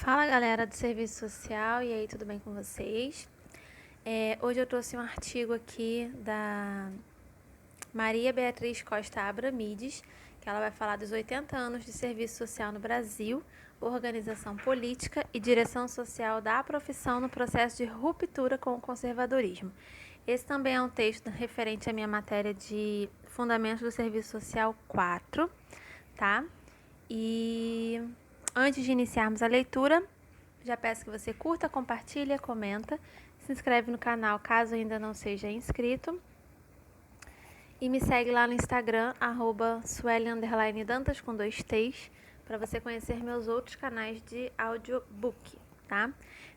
Fala galera do serviço social, e aí, tudo bem com vocês? Hoje eu trouxe um artigo aqui da Maria Beatriz Costa Abramides, que ela vai falar dos 80 anos de serviço social no Brasil, organização política e direção social da profissão no processo de ruptura com o conservadorismo. Esse também é um texto referente à minha matéria de Fundamentos do Serviço Social 4, tá? E antes de iniciarmos a leitura, já peço que você curta, compartilha, comenta, se inscreve no canal caso ainda não seja inscrito e me segue lá no Instagram, @sueli_dantas com 2 T's, para você conhecer meus outros canais de audiobook, tá?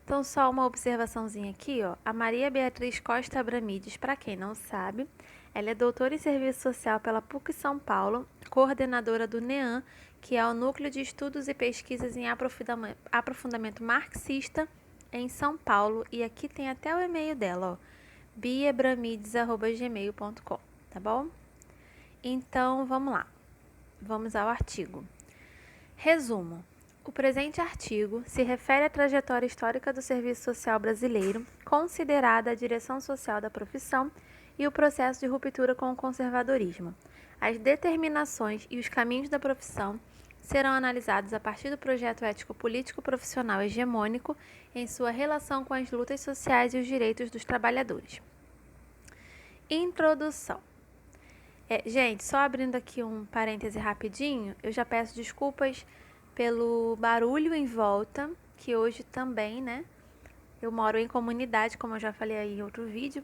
Então, só uma observaçãozinha aqui, ó. A Maria Beatriz Costa Abramides, para quem não sabe, ela é doutora em Serviço Social pela PUC São Paulo, coordenadora do NEAM, que é o Núcleo de Estudos e Pesquisas em Aprofundamento Marxista em São Paulo, e aqui tem até o e-mail dela, ó, biabramides@gmail.com, tá bom? Então, vamos lá. Vamos ao artigo. Resumo. O presente artigo se refere à trajetória histórica do serviço social brasileiro, considerada a direção social da profissão e o processo de ruptura com o conservadorismo. As determinações e os caminhos da profissão serão analisados a partir do projeto ético-político profissional hegemônico em sua relação com as lutas sociais e os direitos dos trabalhadores. Introdução. Gente, só abrindo aqui um parêntese rapidinho, eu já peço desculpas pelo barulho em volta, que hoje também, né? Eu moro em comunidade, como eu já falei aí em outro vídeo.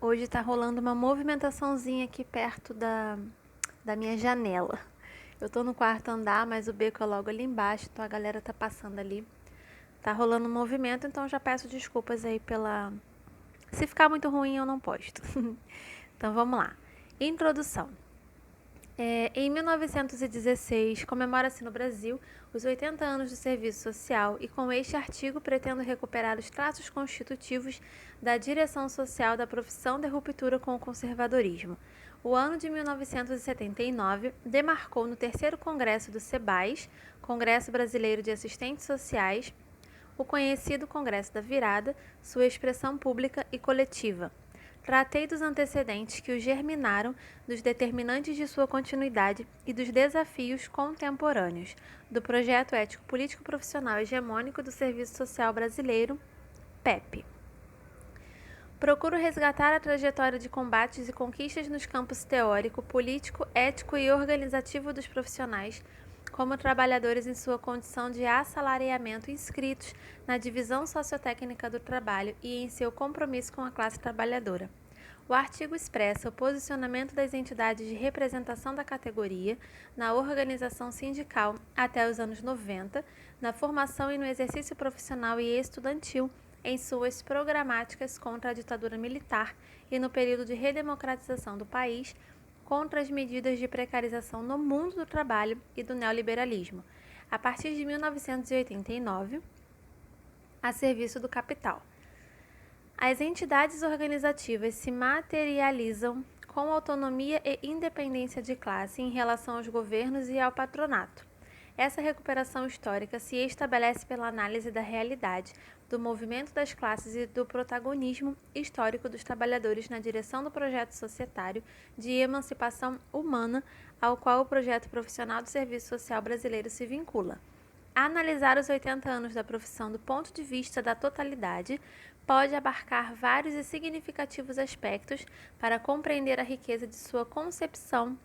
Hoje tá rolando uma movimentaçãozinha aqui perto da minha janela. Eu tô no quarto andar, mas o beco é logo ali embaixo, então a galera tá passando ali. Tá rolando um movimento, então já peço desculpas aí pela... Se ficar muito ruim, eu não posto. Então vamos lá. Introdução. Em 1916, comemora-se no Brasil os 80 anos do serviço social, e com este artigo pretendo recuperar os traços constitutivos da direção social da profissão de ruptura com o conservadorismo. O ano de 1979 demarcou no terceiro congresso do SEBAS, Congresso Brasileiro de Assistentes Sociais, o conhecido Congresso da Virada, sua expressão pública e coletiva. Tratei dos antecedentes que o germinaram, dos determinantes de sua continuidade e dos desafios contemporâneos, do projeto ético-político profissional hegemônico do Serviço Social Brasileiro, PEP. Procuro resgatar a trajetória de combates e conquistas nos campos teórico, político, ético e organizativo dos profissionais, como trabalhadores em sua condição de assalariamento inscritos na divisão sociotécnica do trabalho e em seu compromisso com a classe trabalhadora. O artigo expressa o posicionamento das entidades de representação da categoria na organização sindical até os anos 90, na formação e no exercício profissional e estudantil, em suas programáticas contra a ditadura militar e no período de redemocratização do país, contra as medidas de precarização no mundo do trabalho e do neoliberalismo, a partir de 1989, a serviço do capital. As entidades organizativas se materializam com autonomia e independência de classe em relação aos governos e ao patronato. Essa recuperação histórica se estabelece pela análise da realidade, do movimento das classes e do protagonismo histórico dos trabalhadores na direção do projeto societário de emancipação humana ao qual o projeto profissional do serviço social brasileiro se vincula. Analisar os 80 anos da profissão do ponto de vista da totalidade pode abarcar vários e significativos aspectos para compreender a riqueza de sua concepção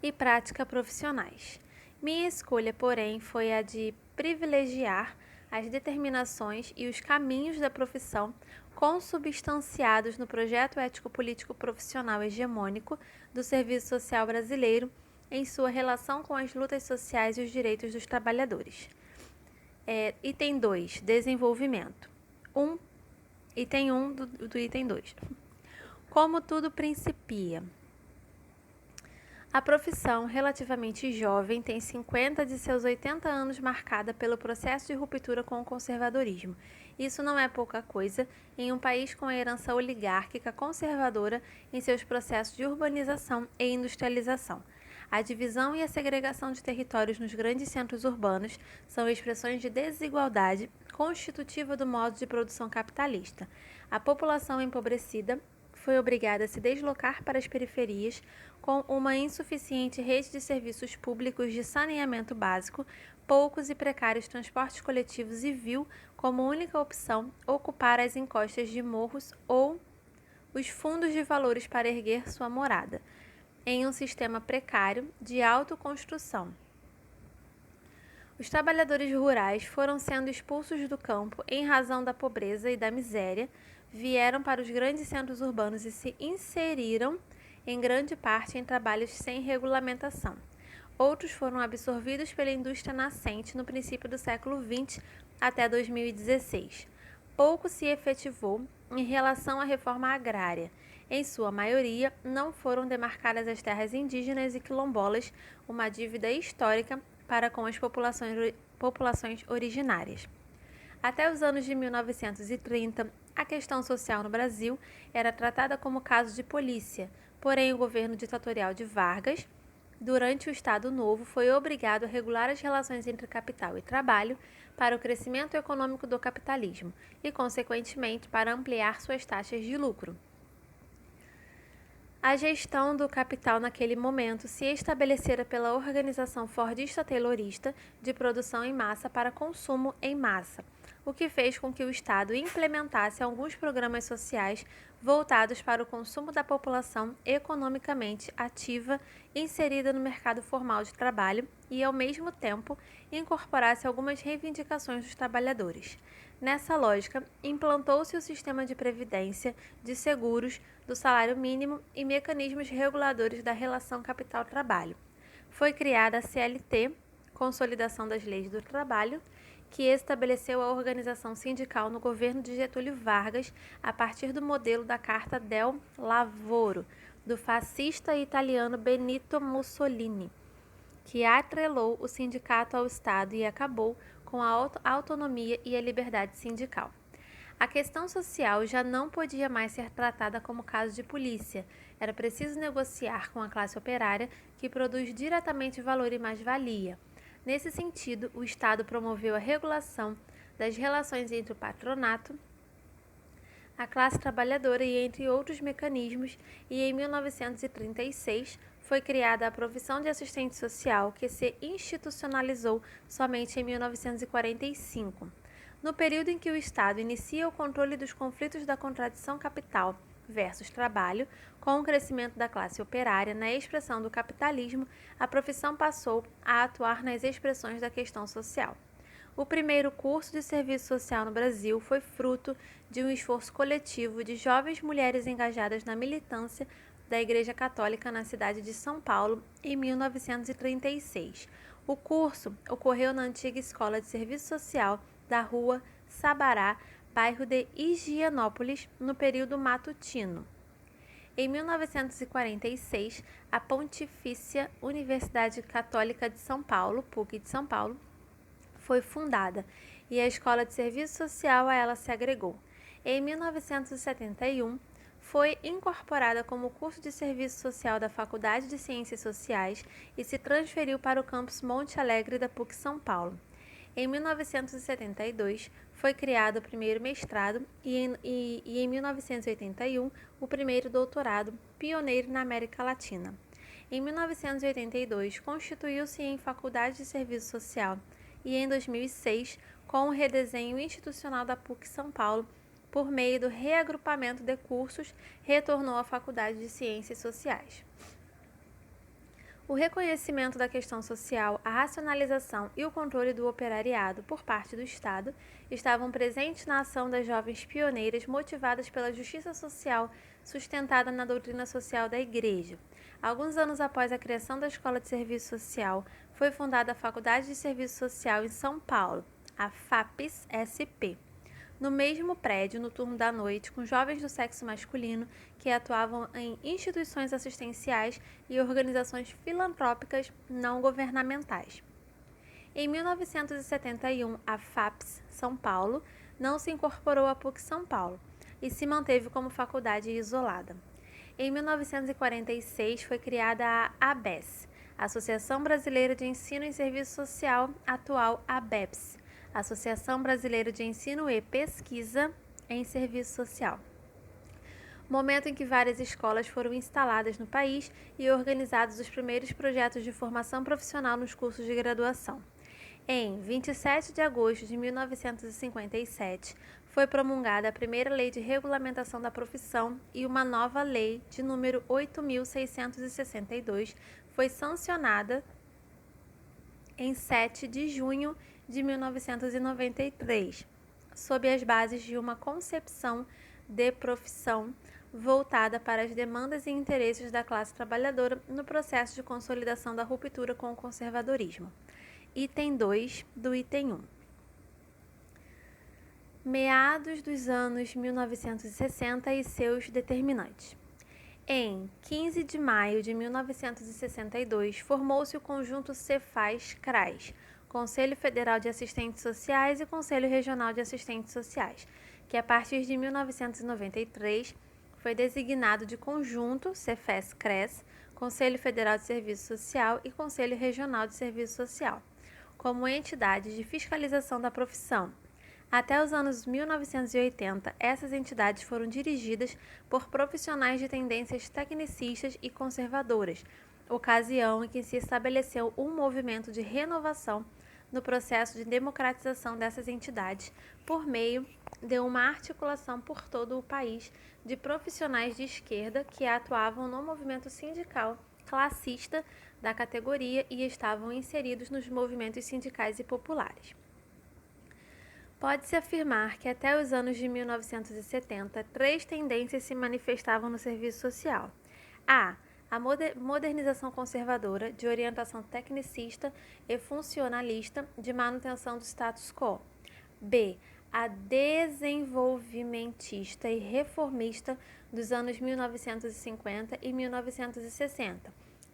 e prática profissionais. Minha escolha, porém, foi a de privilegiar as determinações e os caminhos da profissão consubstanciados no projeto ético-político profissional hegemônico do Serviço Social Brasileiro em sua relação com as lutas sociais e os direitos dos trabalhadores. Item 2, desenvolvimento. Item 1 do item 2. Como tudo principia. A profissão, relativamente jovem, tem 50 de seus 80 anos marcada pelo processo de ruptura com o conservadorismo. Isso não é pouca coisa em um país com a herança oligárquica conservadora em seus processos de urbanização e industrialização. A divisão e a segregação de territórios nos grandes centros urbanos são expressões de desigualdade constitutiva do modo de produção capitalista. A população empobrecida foi obrigada a se deslocar para as periferias com uma insuficiente rede de serviços públicos de saneamento básico, poucos e precários transportes coletivos e viu como única opção ocupar as encostas de morros ou os fundos de valores para erguer sua morada, em um sistema precário de autoconstrução. Os trabalhadores rurais foram sendo expulsos do campo em razão da pobreza e da miséria, vieram para os grandes centros urbanos e se inseriram, em grande parte, em trabalhos sem regulamentação. Outros foram absorvidos pela indústria nascente no princípio do século XX até 2016. Pouco se efetivou em relação à reforma agrária. Em sua maioria, não foram demarcadas as terras indígenas e quilombolas, uma dívida histórica para com as populações originárias. Até os anos de 1930, a questão social no Brasil era tratada como caso de polícia, porém o governo ditatorial de Vargas, durante o Estado Novo, foi obrigado a regular as relações entre capital e trabalho para o crescimento econômico do capitalismo e, consequentemente, para ampliar suas taxas de lucro. A gestão do capital naquele momento se estabelecera pela organização fordista-taylorista de produção em massa para consumo em massa, o que fez com que o Estado implementasse alguns programas sociais voltados para o consumo da população economicamente ativa inserida no mercado formal de trabalho e, ao mesmo tempo, incorporasse algumas reivindicações dos trabalhadores. Nessa lógica, implantou-se o sistema de previdência, de seguros, do salário mínimo e mecanismos reguladores da relação capital-trabalho. Foi criada a CLT, Consolidação das Leis do Trabalho, que estabeleceu a organização sindical no governo de Getúlio Vargas a partir do modelo da Carta del Lavoro, do fascista italiano Benito Mussolini, que atrelou o sindicato ao Estado e acabou com a autonomia e a liberdade sindical. A questão social já não podia mais ser tratada como caso de polícia. Era preciso negociar com a classe operária, que produz diretamente valor e mais-valia. Nesse sentido, o Estado promoveu a regulação das relações entre o patronato, a classe trabalhadora e entre outros mecanismos, e em 1936 foi criada a Provisão de Assistente Social, que se institucionalizou somente em 1945. No período em que o Estado inicia o controle dos conflitos da contradição capital versus trabalho, com o crescimento da classe operária na expressão do capitalismo, a profissão passou a atuar nas expressões da questão social. O primeiro curso de serviço social no Brasil foi fruto de um esforço coletivo de jovens mulheres engajadas na militância da Igreja Católica na cidade de São Paulo em 1936. O curso ocorreu na antiga Escola de Serviço Social da Rua Sabará, bairro de Higienópolis, no período matutino. Em 1946, a Pontifícia Universidade Católica de São Paulo, PUC de São Paulo, foi fundada e a Escola de Serviço Social a ela se agregou. Em 1971, foi incorporada como curso de Serviço Social da Faculdade de Ciências Sociais e se transferiu para o campus Monte Alegre da PUC São Paulo. Em 1972, foi criado o primeiro mestrado e em 1981, o primeiro doutorado, pioneiro na América Latina. Em 1982, constituiu-se em Faculdade de Serviço Social e em 2006, com o redesenho institucional da PUC São Paulo, por meio do reagrupamento de cursos, retornou à Faculdade de Ciências Sociais. O reconhecimento da questão social, a racionalização e o controle do operariado por parte do Estado estavam presentes na ação das jovens pioneiras motivadas pela justiça social sustentada na doutrina social da Igreja. Alguns anos após a criação da Escola de Serviço Social, foi fundada a Faculdade de Serviço Social em São Paulo, a FAPES-SP. No mesmo prédio, no turno da noite, com jovens do sexo masculino que atuavam em instituições assistenciais e organizações filantrópicas não governamentais. Em 1971, a FAPES São Paulo não se incorporou à PUC São Paulo e se manteve como faculdade isolada. Em 1946, foi criada a ABES, Associação Brasileira de Ensino em Serviço Social, atual ABEPS, Associação Brasileira de Ensino e Pesquisa em Serviço Social. Momento em que várias escolas foram instaladas no país e organizados os primeiros projetos de formação profissional nos cursos de graduação. Em 27 de agosto de 1957, foi promulgada a primeira Lei de Regulamentação da Profissão e uma nova lei, de número 8.662, foi sancionada em 7 de junho de 1993, sob as bases de uma concepção de profissão voltada para as demandas e interesses da classe trabalhadora no processo de consolidação da ruptura com o conservadorismo. Item 2 do item 1. Meados dos anos 1960 e seus determinantes. Em 15 de maio de 1962, formou-se o conjunto Cefaz-CRAS, Conselho Federal de Assistentes Sociais e Conselho Regional de Assistentes Sociais, que a partir de 1993 foi designado de conjunto Cefaz-CRES, Conselho Federal de Serviço Social e Conselho Regional de Serviço Social, como entidades de fiscalização da profissão. Até os anos 1980, essas entidades foram dirigidas por profissionais de tendências tecnicistas e conservadoras, ocasião em que se estabeleceu um movimento de renovação no processo de democratização dessas entidades por meio de uma articulação por todo o país de profissionais de esquerda que atuavam no movimento sindical classista da categoria e estavam inseridos nos movimentos sindicais e populares. Pode-se afirmar que até os anos de 1970, 3 tendências se manifestavam no serviço social. A modernização conservadora, de orientação tecnicista e funcionalista, de manutenção do status quo. B. A desenvolvimentista e reformista dos anos 1950 e 1960.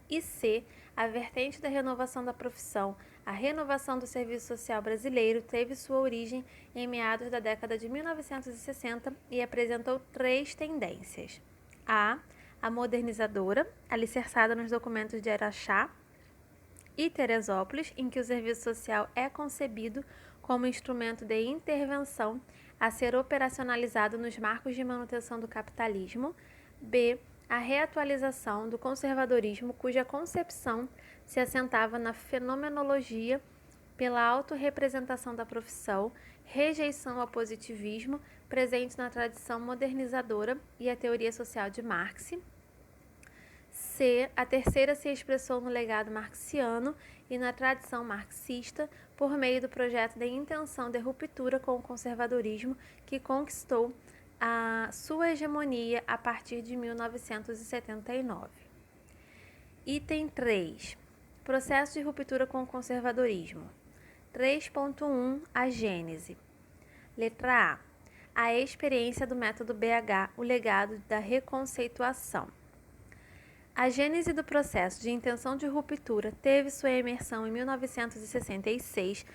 E C. A vertente da renovação da profissão. A renovação do serviço social brasileiro teve sua origem em meados da década de 1960 e apresentou 3 tendências. A modernizadora, alicerçada nos documentos de Araxá e Teresópolis, em que o serviço social é concebido como instrumento de intervenção a ser operacionalizado nos marcos de manutenção do capitalismo. B. A reatualização do conservadorismo, cuja concepção se assentava na fenomenologia pela autorrepresentação da profissão, rejeição ao positivismo, presente na tradição modernizadora e a teoria social de Marx. C. A terceira se expressou no legado marxiano e na tradição marxista por meio do projeto de intenção de ruptura com o conservadorismo que conquistou a sua hegemonia a partir de 1979. Item 3. Processo de ruptura com o conservadorismo. 3.1. A gênese. Letra A. A experiência do método BH, o legado da reconceituação. A gênese do processo de intenção de ruptura teve sua emersão em 1966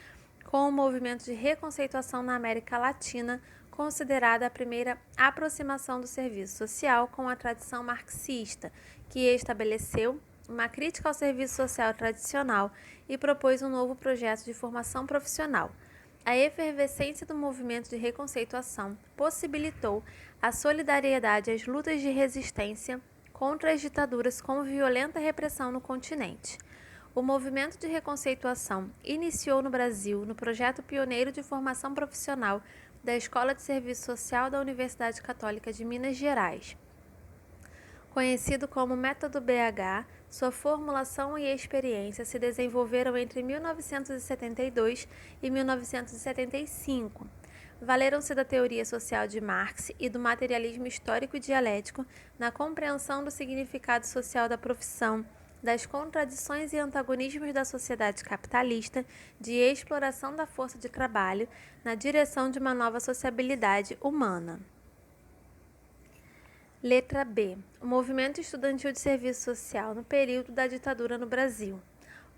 com o movimento de reconceituação na América Latina, considerada a primeira aproximação do serviço social com a tradição marxista, que estabeleceu uma crítica ao serviço social tradicional e propôs um novo projeto de formação profissional. A efervescência do movimento de reconceituação possibilitou a solidariedade às lutas de resistência contra as ditaduras com violenta repressão no continente. O movimento de reconceituação iniciou no Brasil no projeto pioneiro de formação profissional da Escola de Serviço Social da Universidade Católica de Minas Gerais. Conhecido como Método BH, sua formulação e experiência se desenvolveram entre 1972 e 1975. Valeram-se da teoria social de Marx e do materialismo histórico e dialético na compreensão do significado social da profissão, das contradições e antagonismos da sociedade capitalista, de exploração da força de trabalho, na direção de uma nova sociabilidade humana. Letra B. O movimento estudantil de serviço social no período da ditadura no Brasil.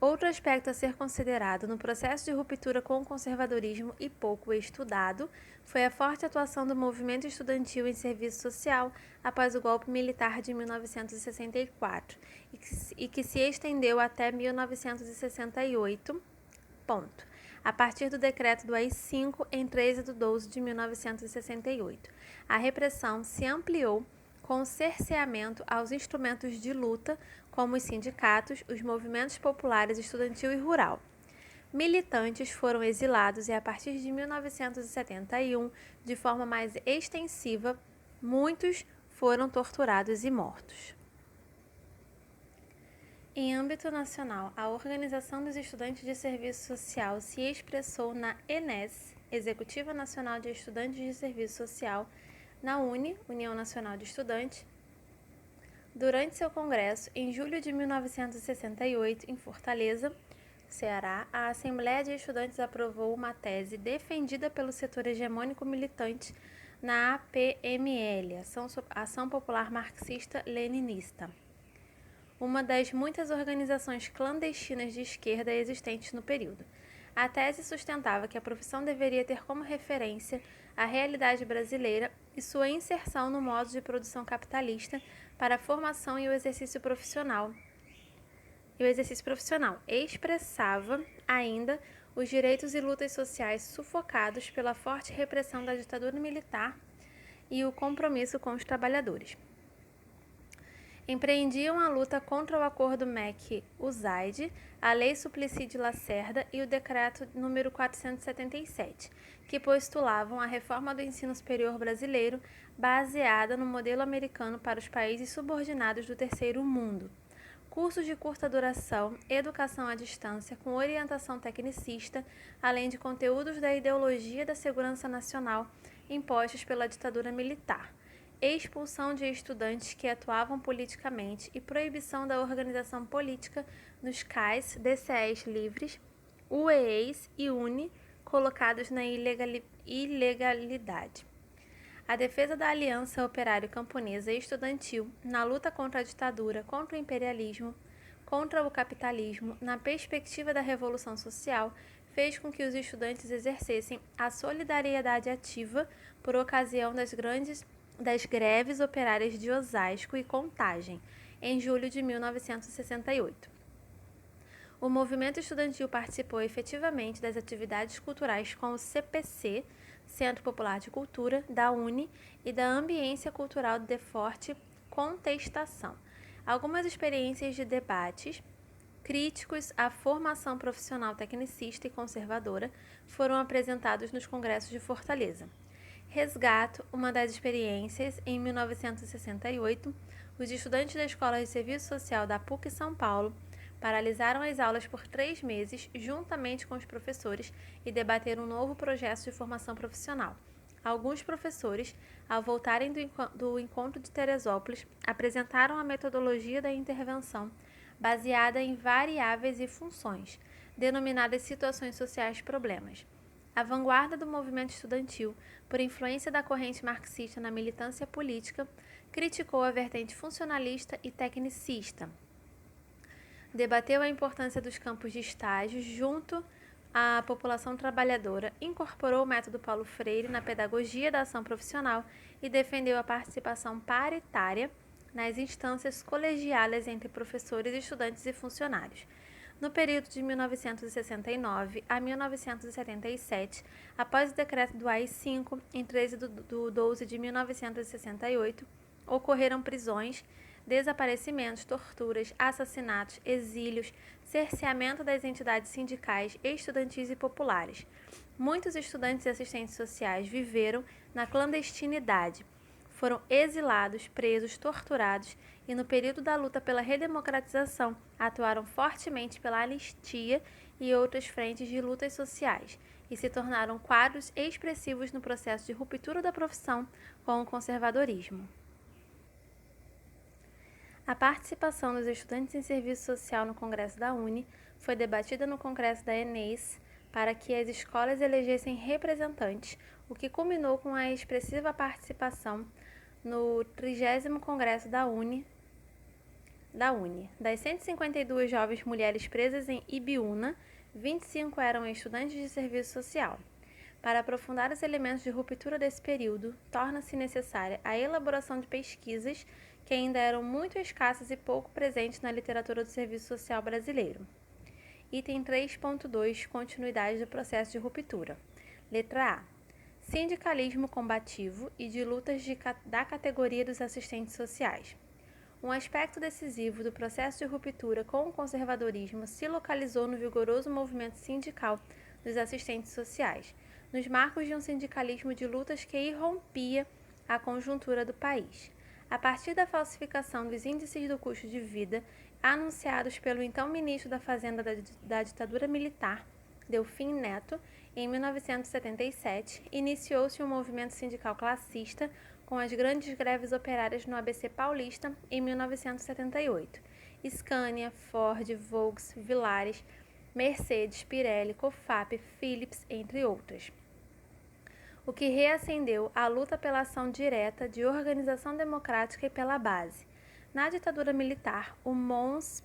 Outro aspecto a ser considerado no processo de ruptura com o conservadorismo e pouco estudado foi a forte atuação do movimento estudantil em serviço social após o golpe militar de 1964 e que se estendeu até 1968, a partir do decreto do AI-5 em 13 de 12 de 1968. A repressão se ampliou com o cerceamento aos instrumentos de luta, como os sindicatos, os movimentos populares estudantil e rural. Militantes foram exilados e, a partir de 1971, de forma mais extensiva, muitos foram torturados e mortos. Em âmbito nacional, a Organização dos Estudantes de Serviço Social se expressou na ENES, Executiva Nacional de Estudantes de Serviço Social, na UNE, União Nacional de Estudantes, durante seu congresso, em julho de 1968, em Fortaleza, Ceará, a Assembleia de Estudantes aprovou uma tese defendida pelo setor hegemônico militante na APML, Ação Popular Marxista-Leninista, uma das muitas organizações clandestinas de esquerda existentes no período. A tese sustentava que a profissão deveria ter como referência a realidade brasileira e sua inserção no modo de produção capitalista para a formação e o exercício profissional. Expressava ainda os direitos e lutas sociais sufocados pela forte repressão da ditadura militar e o compromisso com os trabalhadores. Empreendiam a luta contra o acordo MEC-USAID, a Lei Suplicy de Lacerda e o Decreto número 477, que postulavam a reforma do ensino superior brasileiro baseada no modelo americano para os países subordinados do terceiro mundo. Cursos de curta duração, educação à distância com orientação tecnicista, além de conteúdos da ideologia da segurança nacional impostos pela ditadura militar. Expulsão de estudantes que atuavam politicamente e proibição da organização política nos CAIs, DCEs livres, UEEs e UNE, colocados na ilegalidade. A defesa da aliança operário-camponesa e estudantil na luta contra a ditadura, contra o imperialismo, contra o capitalismo, na perspectiva da revolução social, fez com que os estudantes exercessem a solidariedade ativa por ocasião das greves operárias de Osasco e Contagem, em julho de 1968. O movimento estudantil participou efetivamente das atividades culturais com o CPC, Centro Popular de Cultura, da UNE e da Ambiência Cultural de Forte Contestação. Algumas experiências de debates críticos à formação profissional tecnicista e conservadora foram apresentados nos congressos de Fortaleza. Resgato, uma das experiências, em 1968, os estudantes da Escola de Serviço Social da PUC São Paulo paralisaram as aulas por 3 meses, juntamente com os professores, e debateram um novo projeto de formação profissional. Alguns professores, ao voltarem do encontro de Teresópolis, apresentaram a metodologia da intervenção, baseada em variáveis e funções, denominadas situações sociais problemas. A vanguarda do movimento estudantil, por influência da corrente marxista na militância política, criticou a vertente funcionalista e tecnicista. Debateu a importância dos campos de estágio junto à população trabalhadora, incorporou o método Paulo Freire na pedagogia da ação profissional e defendeu a participação paritária nas instâncias colegiadas entre professores, estudantes e funcionários. No período de 1969 a 1977, após o decreto do AI-5, em 13 de 12 de 1968, ocorreram prisões, desaparecimentos, torturas, assassinatos, exílios, cerceamento das entidades sindicais, estudantis e populares. Muitos estudantes e assistentes sociais viveram na clandestinidade, foram exilados, presos, torturados e, no período da luta pela redemocratização, atuaram fortemente pela anistia e outras frentes de lutas sociais e se tornaram quadros expressivos no processo de ruptura da profissão com o conservadorismo. A participação dos estudantes em serviço social no Congresso da UNE foi debatida no Congresso da ENES para que as escolas elegessem representantes, o que culminou com a expressiva participação no 30º Congresso da UNE, da UNE. Das 152 jovens mulheres presas em Ibiúna, 25 eram estudantes de serviço social. Para aprofundar os elementos de ruptura desse período, torna-se necessária a elaboração de pesquisas que ainda eram muito escassas e pouco presentes na literatura do serviço social brasileiro. Item 3.2. Continuidade do processo de ruptura. Letra A. Sindicalismo combativo e de lutas da categoria dos assistentes sociais. Um aspecto decisivo do processo de ruptura com o conservadorismo se localizou no vigoroso movimento sindical dos assistentes sociais, nos marcos de um sindicalismo de lutas que irrompia a conjuntura do país. A partir da falsificação dos índices do custo de vida, anunciados pelo então ministro da Fazenda da ditadura militar, Delfim Neto, em 1977, iniciou-se um movimento sindical classista com as grandes greves operárias no ABC paulista em 1978. Scania, Ford, Volks, Villares, Mercedes, Pirelli, Cofap, Philips, entre outras. O que reacendeu a luta pela ação direta de organização democrática e pela base. Na ditadura militar, o MONS-SP,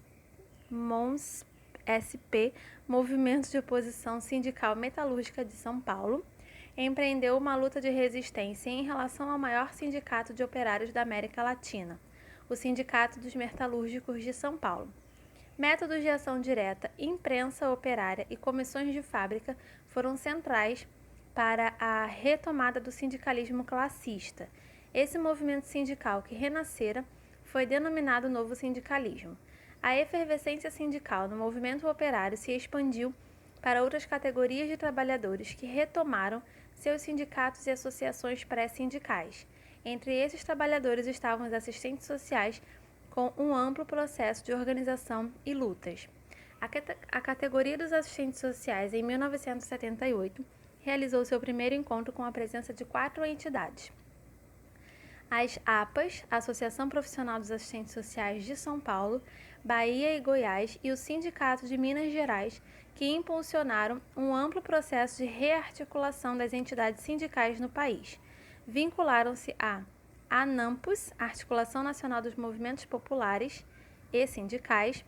Movimento de Oposição Sindical Metalúrgica de São Paulo, empreendeu uma luta de resistência em relação ao maior sindicato de operários da América Latina, o Sindicato dos Metalúrgicos de São Paulo. Métodos de ação direta, imprensa operária e comissões de fábrica foram centrais para a retomada do sindicalismo classista. Esse movimento sindical que renascera foi denominado Novo Sindicalismo. A efervescência sindical no movimento operário se expandiu para outras categorias de trabalhadores que retomaram seus sindicatos e associações pré-sindicais. Entre esses trabalhadores estavam os assistentes sociais, com um amplo processo de organização e lutas. A categoria dos assistentes sociais, em 1978, realizou seu primeiro encontro com a presença de 4 entidades. As APAs, Associação Profissional dos Assistentes Sociais de São Paulo, Bahia e Goiás, e o Sindicato de Minas Gerais, que impulsionaram um amplo processo de rearticulação das entidades sindicais no país. Vincularam-se a ANAMPOS, Articulação Nacional dos Movimentos Populares e Sindicais,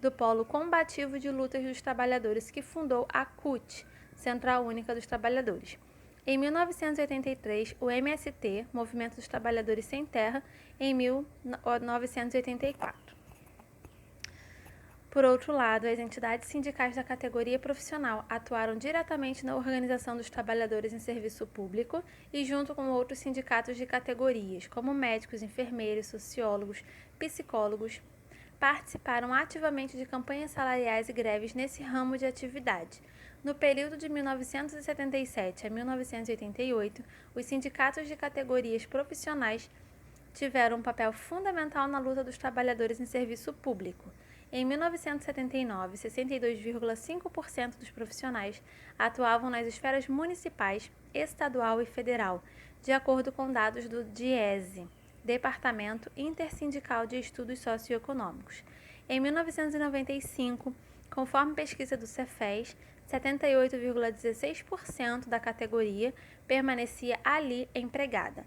do Polo Combativo de Lutas dos Trabalhadores, que fundou a CUT, Central Única dos Trabalhadores. Em 1983, o MST, Movimento dos Trabalhadores Sem Terra, em 1984. Por outro lado, as entidades sindicais da categoria profissional atuaram diretamente na organização dos trabalhadores em serviço público e junto com outros sindicatos de categorias, como médicos, enfermeiros, sociólogos, psicólogos, participaram ativamente de campanhas salariais e greves nesse ramo de atividade. No período de 1977 a 1988, os sindicatos de categorias profissionais tiveram um papel fundamental na luta dos trabalhadores em serviço público. Em 1979, 62,5% dos profissionais atuavam nas esferas municipais, estadual e federal, de acordo com dados do DIESE, Departamento Intersindical de Estudos Socioeconômicos. Em 1995, conforme pesquisa do Cefes, 78,16% da categoria permanecia ali empregada.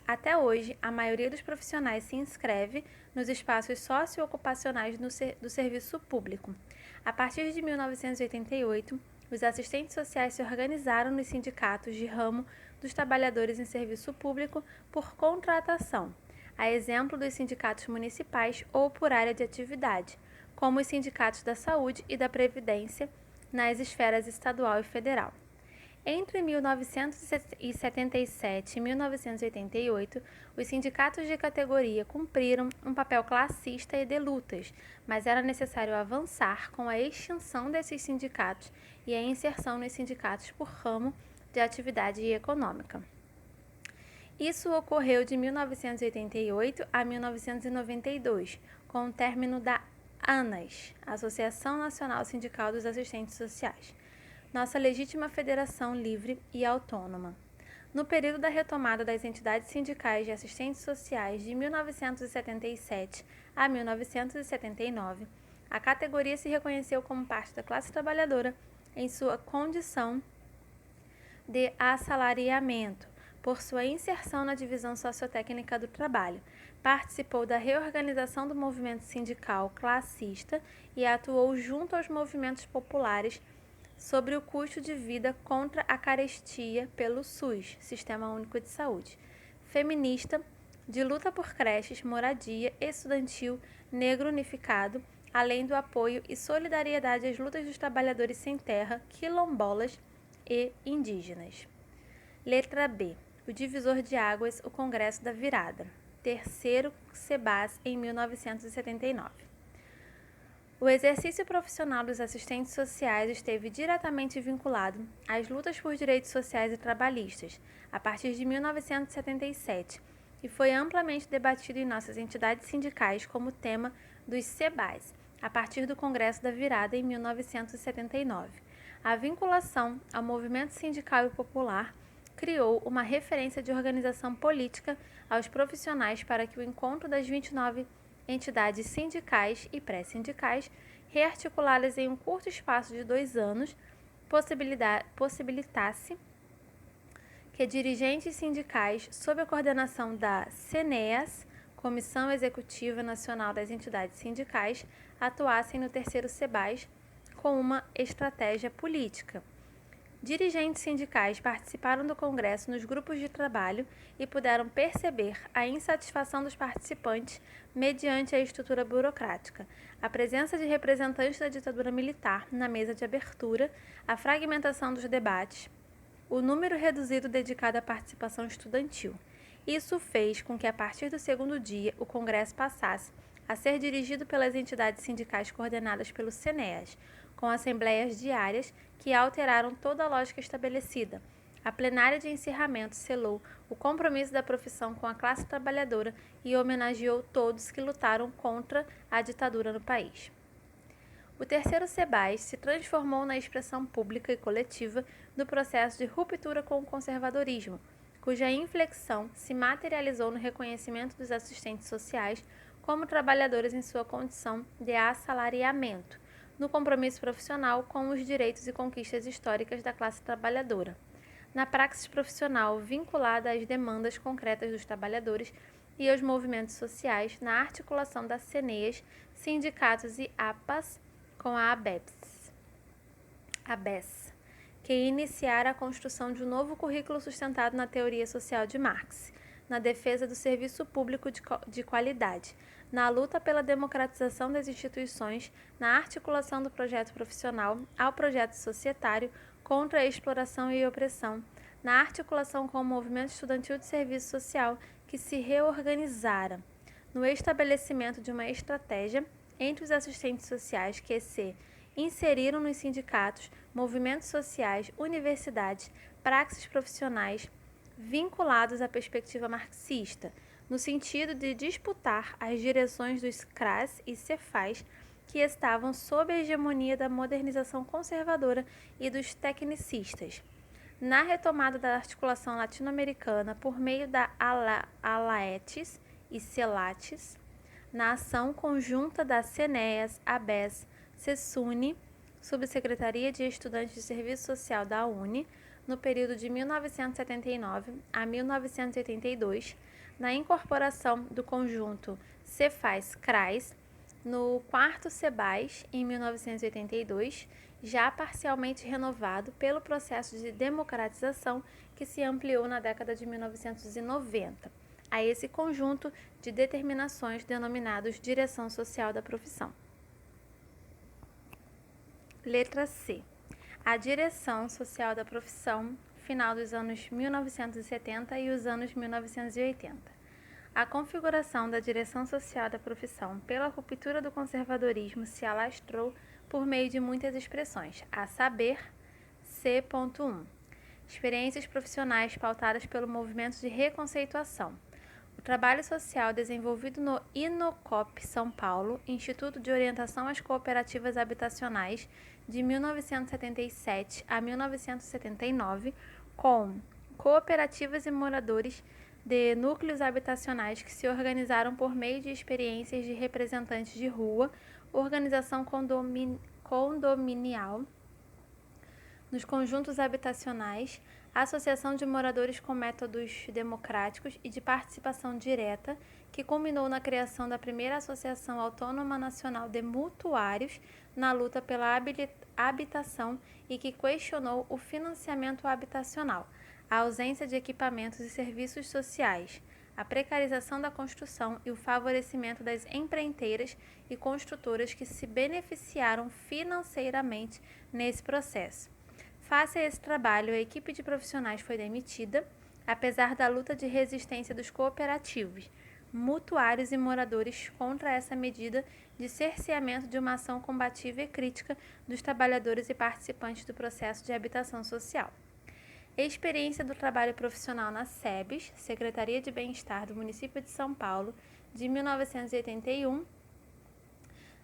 Até hoje, a maioria dos profissionais se inscreve nos espaços socioocupacionais do serviço público. A partir de 1988, os assistentes sociais se organizaram nos sindicatos de ramo dos trabalhadores em serviço público por contratação, a exemplo dos sindicatos municipais ou por área de atividade, como os sindicatos da saúde e da previdência nas esferas estadual e federal. Entre 1977 e 1988, os sindicatos de categoria cumpriram um papel classista e de lutas, mas era necessário avançar com a extinção desses sindicatos e a inserção nos sindicatos por ramo de atividade econômica. Isso ocorreu de 1988 a 1992, com o término da ANAS, Associação Nacional Sindical dos Assistentes Sociais, nossa legítima federação livre e autônoma. No período da retomada das entidades sindicais de assistentes sociais de 1977 a 1979, a categoria se reconheceu como parte da classe trabalhadora em sua condição de assalariamento, por sua inserção na divisão sociotécnica do trabalho. Participou da reorganização do movimento sindical classista e atuou junto aos movimentos populares sobre o custo de vida contra a carestia pelo SUS, Sistema Único de Saúde. Feminista, de luta por creches, moradia, estudantil, negro unificado, além do apoio e solidariedade às lutas dos trabalhadores sem terra, quilombolas e indígenas. Letra B. O divisor de águas, o Congresso da Virada. Terceiro SEBAS em 1979. O exercício profissional dos assistentes sociais esteve diretamente vinculado às lutas por direitos sociais e trabalhistas, a partir de 1977, e foi amplamente debatido em nossas entidades sindicais como tema dos SEBAS, a partir do Congresso da Virada em 1979. A vinculação ao movimento sindical e popular criou uma referência de organização política aos profissionais para que o encontro das 29 entidades sindicais e pré-sindicais, rearticuladas em um curto espaço de 2 anos, possibilitasse que dirigentes sindicais, sob a coordenação da CENEAS, Comissão Executiva Nacional das Entidades Sindicais, atuassem no terceiro SEBAS com uma estratégia política. Dirigentes sindicais participaram do Congresso nos grupos de trabalho e puderam perceber a insatisfação dos participantes mediante a estrutura burocrática, a presença de representantes da ditadura militar na mesa de abertura, a fragmentação dos debates, o número reduzido dedicado à participação estudantil. Isso fez com que, a partir do segundo dia, o Congresso passasse a ser dirigido pelas entidades sindicais coordenadas pelo CENEAS, com assembleias diárias que alteraram toda a lógica estabelecida. A plenária de encerramento selou o compromisso da profissão com a classe trabalhadora e homenageou todos que lutaram contra a ditadura no país. O terceiro SEBAS se transformou na expressão pública e coletiva do processo de ruptura com o conservadorismo, cuja inflexão se materializou no reconhecimento dos assistentes sociais como trabalhadores em sua condição de assalariamento, no compromisso profissional com os direitos e conquistas históricas da classe trabalhadora, na praxis profissional vinculada às demandas concretas dos trabalhadores e aos movimentos sociais, na articulação das CENEAS, sindicatos e APAS com a ABES, que iniciara a construção de um novo currículo sustentado na teoria social de Marx, na defesa do serviço público de qualidade, na luta pela democratização das instituições, na articulação do projeto profissional ao projeto societário contra a exploração e opressão, na articulação com o movimento estudantil de serviço social que se reorganizara, no estabelecimento de uma estratégia entre os assistentes sociais que se inseriram nos sindicatos, movimentos sociais, universidades, praxis profissionais vinculados à perspectiva marxista, no sentido de disputar as direções dos CRAS e CEFAS que estavam sob a hegemonia da modernização conservadora e dos tecnicistas. Na retomada da articulação latino-americana por meio da ALAETES e CELATES, na ação conjunta da CENEAS, ABES, CESUNE, Subsecretaria de Estudantes de Serviço Social da UNE, no período de 1979 a 1982, na incorporação do conjunto CEFAS-CRAS, no quarto SEBAS, em 1982, já parcialmente renovado pelo processo de democratização que se ampliou na década de 1990, a esse conjunto de determinações denominados Direção Social da Profissão. Letra C. A Direção Social da Profissão, final dos anos 1970 e os anos 1980. A configuração da direção social da profissão pela ruptura do conservadorismo se alastrou por meio de muitas expressões, a saber, C.1. Experiências profissionais pautadas pelo movimento de reconceituação. O trabalho social desenvolvido no INOCOP São Paulo, Instituto de Orientação às Cooperativas Habitacionais, de 1977 a 1979, com cooperativas e moradores de núcleos habitacionais que se organizaram por meio de experiências de representantes de rua, organização condominial, nos conjuntos habitacionais, associação de moradores com métodos democráticos e de participação direta, que culminou na criação da primeira Associação Autônoma Nacional de Mutuários na luta pela habitação e que questionou o financiamento habitacional, a ausência de equipamentos e serviços sociais, a precarização da construção e o favorecimento das empreiteiras e construtoras que se beneficiaram financeiramente nesse processo. Face a esse trabalho, a equipe de profissionais foi demitida, apesar da luta de resistência dos cooperativos, mutuários e moradores contra essa medida de cerceamento de uma ação combativa e crítica dos trabalhadores e participantes do processo de habitação social. Experiência do trabalho profissional na SEBES, Secretaria de Bem-Estar do município de São Paulo, de 1981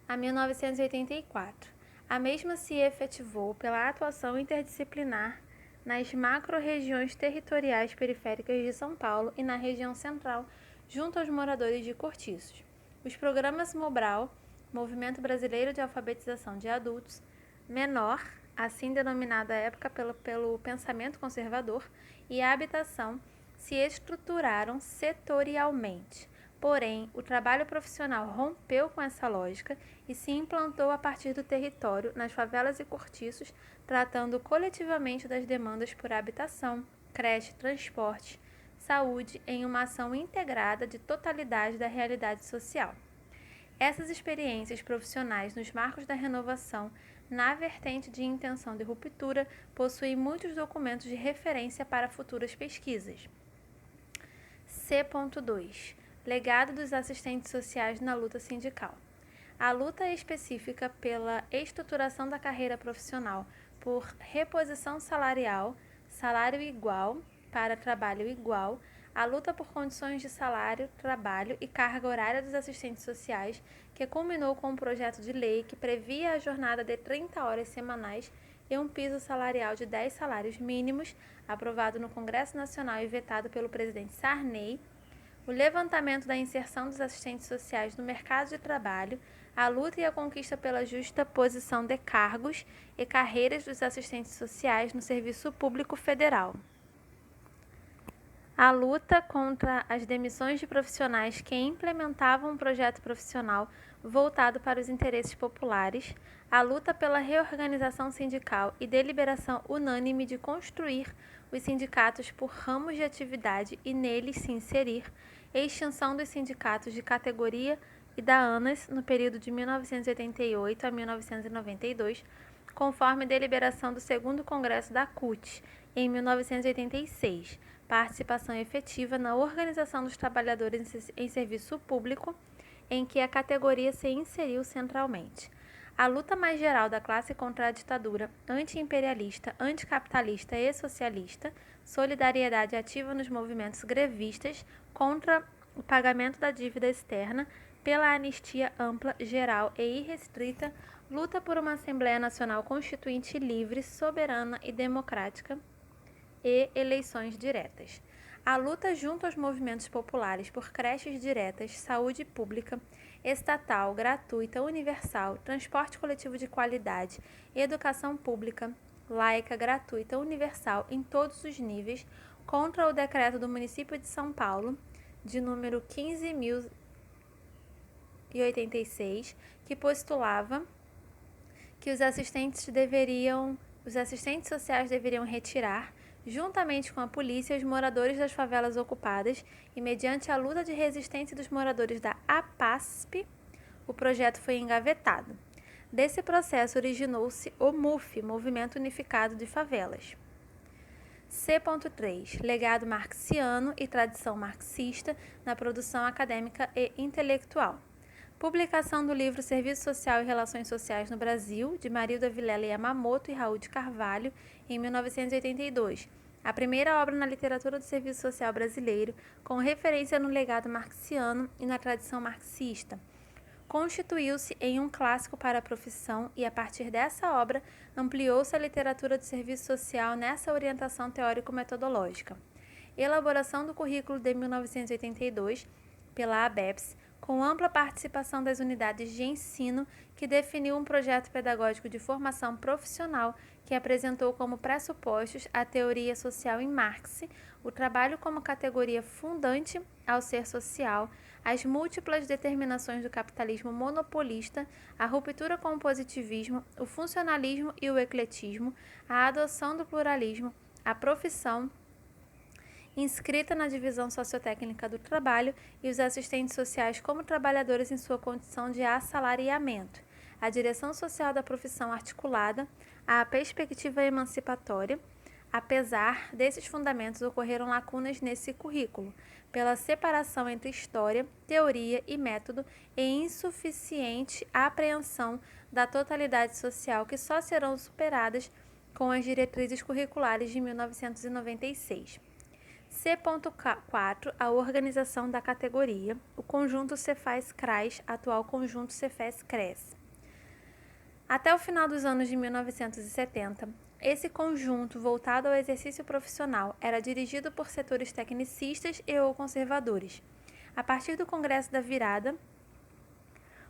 a 1984. A mesma se efetivou pela atuação interdisciplinar nas macro-regiões territoriais periféricas de São Paulo e na região central, junto aos moradores de cortiços. Os programas Mobral, Movimento Brasileiro de Alfabetização de Adultos, Menor, assim denominada à época pelo pensamento conservador, e a Habitação se estruturaram setorialmente. Porém, o trabalho profissional rompeu com essa lógica e se implantou a partir do território, nas favelas e cortiços, tratando coletivamente das demandas por habitação, creche, transporte, saúde, em uma ação integrada de totalidade da realidade social. Essas experiências profissionais nos marcos da renovação, na vertente de intenção de ruptura, possuem muitos documentos de referência para futuras pesquisas. C.2. Legado dos assistentes sociais na luta sindical. A luta específica pela estruturação da carreira profissional por reposição salarial, salário igual para trabalho igual, a luta por condições de salário, trabalho e carga horária dos assistentes sociais, que culminou com um projeto de lei que previa a jornada de 30 horas semanais e um piso salarial de 10 salários mínimos, aprovado no Congresso Nacional e vetado pelo presidente Sarney, o levantamento da inserção dos assistentes sociais no mercado de trabalho, a luta e a conquista pela justa posição de cargos e carreiras dos assistentes sociais no Serviço Público Federal. A luta contra as demissões de profissionais que implementavam um projeto profissional voltado para os interesses populares, a luta pela reorganização sindical e deliberação unânime de construir os sindicatos por ramos de atividade e neles se inserir, extinção dos sindicatos de categoria e da ANAS no período de 1988 a 1992, conforme deliberação do 2º Congresso da CUT, em 1986, participação efetiva na organização dos trabalhadores em serviço público, em que a categoria se inseriu centralmente. A luta mais geral da classe contra a ditadura anti-imperialista, anticapitalista e socialista, solidariedade ativa nos movimentos grevistas contra o pagamento da dívida externa, pela anistia ampla, geral e irrestrita, luta por uma Assembleia Nacional Constituinte livre, soberana e democrática e eleições diretas. A luta junto aos movimentos populares por creches diretas, saúde pública, estatal, gratuita, universal, transporte coletivo de qualidade, educação pública, laica, gratuita, universal em todos os níveis, contra o decreto do município de São Paulo, de número 15.086, que postulava que os assistentes sociais deveriam retirar, juntamente com a polícia, os moradores das favelas ocupadas e, mediante a luta de resistência dos moradores da APASP, o projeto foi engavetado. Desse processo originou-se o MUF, Movimento Unificado de Favelas. C.3. Legado marxiano e tradição marxista na produção acadêmica e intelectual. Publicação do livro Serviço Social e Relações Sociais no Brasil, de Marilda Vilela Yamamoto e Raul de Carvalho, em 1982. A primeira obra na literatura do serviço social brasileiro, com referência no legado marxiano e na tradição marxista. Constituiu-se em um clássico para a profissão e, a partir dessa obra, ampliou-se a literatura do serviço social nessa orientação teórico-metodológica. Elaboração do currículo de 1982 pela ABEPS, com ampla participação das unidades de ensino, que definiu um projeto pedagógico de formação profissional que apresentou como pressupostos a teoria social em Marx, o trabalho como categoria fundante ao ser social, as múltiplas determinações do capitalismo monopolista, a ruptura com o positivismo, o funcionalismo e o ecletismo, a adoção do pluralismo, a profissão inscrita na divisão sociotécnica do trabalho e os assistentes sociais como trabalhadores em sua condição de assalariamento, a direção social da profissão articulada, a perspectiva emancipatória. Apesar desses fundamentos, ocorreram lacunas nesse currículo, pela separação entre história, teoria e método e insuficiente apreensão da totalidade social, que só serão superadas com as diretrizes curriculares de 1996. C.4. A organização da categoria, o conjunto Cefaz-CRAS, atual conjunto Cefaz-CRES. Até o final dos anos de 1970, esse conjunto, voltado ao exercício profissional, era dirigido por setores tecnicistas e ou conservadores. A partir do Congresso da Virada,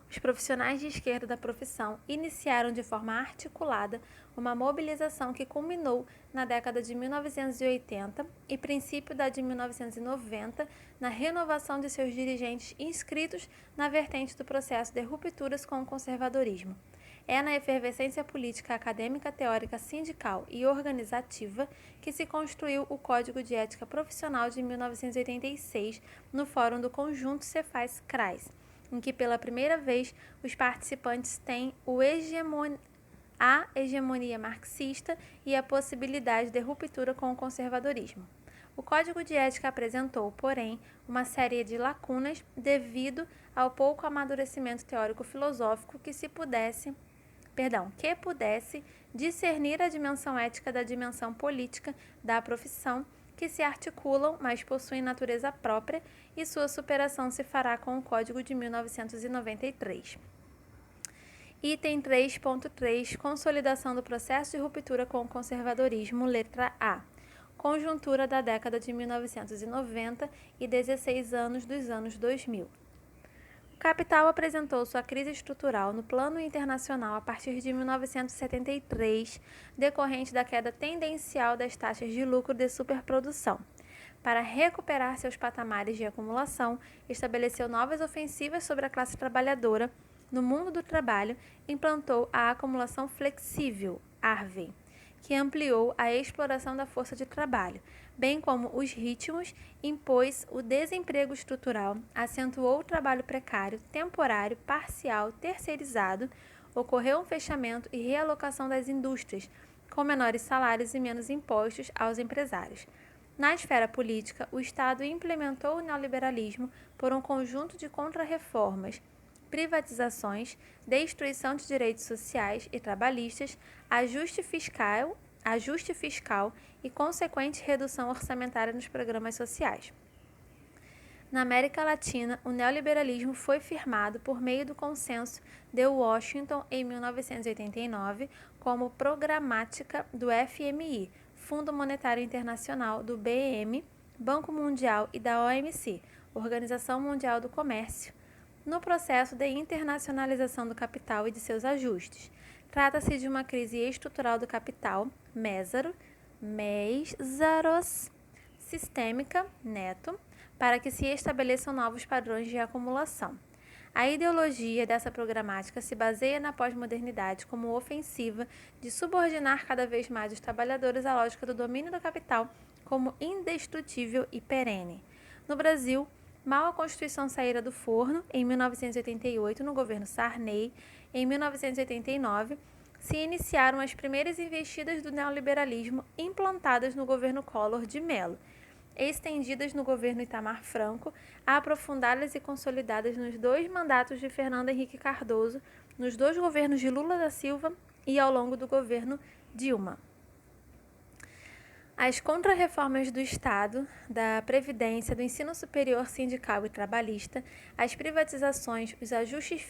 os profissionais de esquerda da profissão iniciaram de forma articulada uma mobilização que culminou na década de 1980 e princípio da de 1990 na renovação de seus dirigentes inscritos na vertente do processo de rupturas com o conservadorismo. É na efervescência política, acadêmica, teórica, sindical e organizativa que se construiu o Código de Ética Profissional de 1986 no Fórum do Conjunto Cefaz-CRAS, em que pela primeira vez os participantes têm a hegemonia marxista e a possibilidade de ruptura com o conservadorismo. O Código de Ética apresentou, porém, uma série de lacunas devido ao pouco amadurecimento teórico-filosófico que pudesse discernir a dimensão ética da dimensão política da profissão, que se articulam, mas possuem natureza própria, e sua superação se fará com o Código de 1993. Item 3.3. Consolidação do processo de ruptura com o conservadorismo, letra A. Conjuntura da década de 1990 e 16 anos dos anos 2000. O capital apresentou sua crise estrutural no plano internacional a partir de 1973, decorrente da queda tendencial das taxas de lucro de superprodução. Para recuperar seus patamares de acumulação, estabeleceu novas ofensivas sobre a classe trabalhadora. No mundo do trabalho, implantou a acumulação flexível, ARVE, que ampliou a exploração da força de trabalho, bem como os ritmos, impôs o desemprego estrutural, acentuou o trabalho precário, temporário, parcial, terceirizado, ocorreu um fechamento e realocação das indústrias, com menores salários e menos impostos aos empresários. Na esfera política, o Estado implementou o neoliberalismo por um conjunto de contrarreformas, privatizações, destruição de direitos sociais e trabalhistas, ajuste fiscal e consequente redução orçamentária nos programas sociais. Na América Latina, o neoliberalismo foi firmado por meio do Consenso de Washington em 1989 como programática do FMI, Fundo Monetário Internacional, do BM, Banco Mundial e da OMC, Organização Mundial do Comércio, no processo de internacionalização do capital e de seus ajustes. Trata-se de uma crise estrutural do capital, Mésaros, sistêmica, neto, para que se estabeleçam novos padrões de acumulação. A ideologia dessa programática se baseia na pós-modernidade como ofensiva de subordinar cada vez mais os trabalhadores à lógica do domínio do capital como indestrutível e perene. No Brasil, mal a Constituição saíra do forno, em 1988, no governo Sarney, em 1989, se iniciaram as primeiras investidas do neoliberalismo implantadas no governo Collor de Mello, estendidas no governo Itamar Franco, aprofundadas e consolidadas nos 2 mandatos de Fernando Henrique Cardoso, nos 2 governos de Lula da Silva e ao longo do governo Dilma. As contrarreformas do Estado, da Previdência, do ensino superior sindical e trabalhista, as privatizações, os ajustes